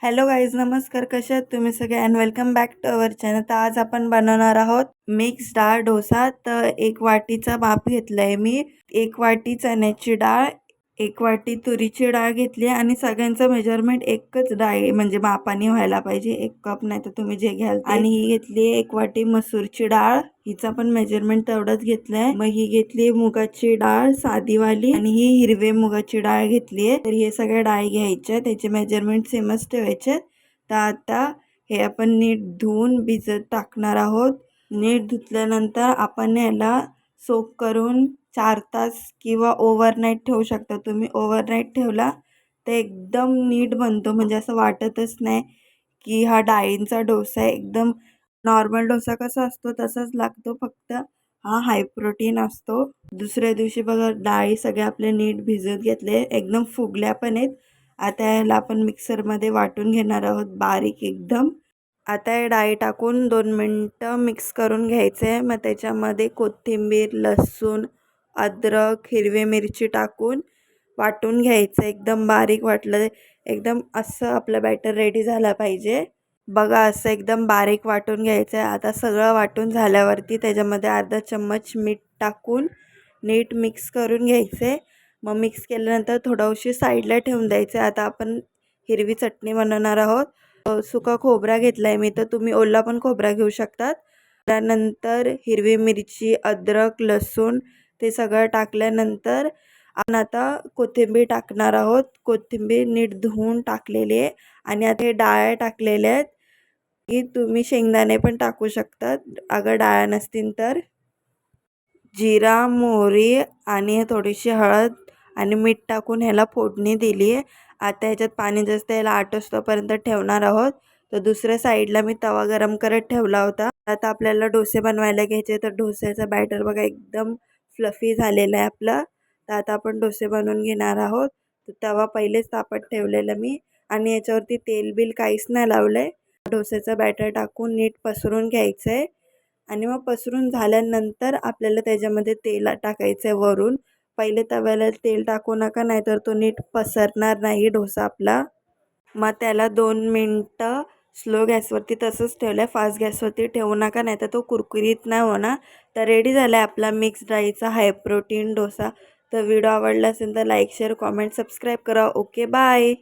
Hello guys, नमस्कार. कसे आहात तुम्ही सगळे and welcome back to our channel. तर आज आपण बनवणार आहोत मिक्स डाळ डोसा. तर 1 वाटीचा माप घेतला आहे मी. 1 वाटी चण्याची डाळ, 1 वाटी तुरीची डाळ घेतली आणि सगळ्यांचं मेजरमेंट एकच डाळ म्हणजे मापाने व्हायला पाहिजे. 1 कप नाही तर तुम्ही जे घ्याल. आणि ही घेतली 1 वाटी मसूरची डाळ, हिचा पण मेजरमेंट तेवढंच घेतलंय. मग ही घेतली मुगाची डाळ साधीवाली आणि ही हिरवे मुगाची डाळ घेतली आहे. तर हे सगळ्या डाळी घ्यायच्या, त्याचे मेजरमेंट सेमच ठेवायचे. तर आता हे आपण नीट धुवून भिजत टाकणार आहोत. नीट धुतल्यानंतर आपण याला सोक करून 4 तास किंवा ओव्हरनाईट ठेवू शकता तुम्ही. ओव्हरनाईट ठेवला तर एकदम नीट बनतो, म्हणजे असं वाटतच नाही की हा डाळींचा डोसा आहे. एकदम नॉर्मल डोसा कसा असतो तसाच लागतो, फक्त हा हाय प्रोटीन असतो. दुसऱ्या दिवशी बघा डाळी सगळे आपले नीट भिजत घेतले, एकदम फुगल्या पण आहेत. आता याला आपण मिक्सरमध्ये वाटून घेणार आहोत बारीक एकदम. आता हे डाळी टाकून 2 मिनटं मिक्स करून घ्यायचं आहे. मग त्याच्यामध्ये कोथिंबीर, लसूण, अद्रक, हिरवी मिरची टाकून वाटून घ्यायचं. एकदम बारीक वाटलं, एकदम असं आपलं बॅटर रेडी झालं पाहिजे. बघा असं एकदम बारीक वाटून घ्यायचं आहे. आता सगळं वाटून झाल्यावरती त्याच्यामध्ये अर्धा चम्मच मीठ टाकून नीट मिक्स करून घ्यायचं आहे. मग मिक्स केल्यानंतर थोडंशी साईडला ठेवून द्यायचं. आता आपण हिरवी चटणी बनवणार आहोत. सुका खोबरा घेतला आहे मी, तर तुम्ही ओला पण खोबरा घेऊ शकतात. त्यानंतर हिरवी मिरची, अद्रक, लसूण ते सगळं टाकल्यानंतर आपण आता कोथिंबीर टाकणार आहोत. कोथिंबीर नीट धुवून टाकलेली आहे. आणि आता हे डाळ टाकलेल्या आहेत, की तुम्ही शेंगदाणे पण टाकू शकतात अगर डाळ नसतील तर. जिरा, मोहरी आणि थोडीशी हळद आणि मीठ टाकून ह्याला फोडणी दिली आहे. आता ह्याच्यात पाणी जास्त याला आटोस्तोपर्यंत ठेवणार आहोत. तर दुसऱ्या साईडला मी तवा गरम करत ठेवला होता. आता आपल्याला डोसे बनवायला घ्यायचे. तर डोस्याचा बॅटर बघा एकदम फ्लफी झालेला आहे आपला. तर आता आपण डोसे बनवून घेणार आहोत. तर तवा पहिलेच तापत ठेवलेला मी आणि याच्यावरती तेल बिल काहीच नाही लावलं आहे. डोस्याचं बॅटर टाकून नीट पसरून घ्यायचं आहे. आणि मग पसरून झाल्यानंतर आपल्याला त्याच्यामध्ये तेल टाकायचं आहे वरून. पहिले तव्याला तेल टाकू नका, नाहीतर तो नीट पसरणार नाही डोसा आपला. मग त्याला 2 मिनटं स्लो गॅसवरती तसंच ठेवलं आहे, फास्ट गॅसवरती ठेवू नका, नाहीतर तो कुरकुरीत नाही होणार. तर रेडी झाला आहे आपला मिक्स डाळीचा हाय प्रोटीन डोसा. तर व्हिडिओ आवडला असेल तर लाईक, शेअर, कॉमेंट, सबस्क्राईब करा. Okay, bye.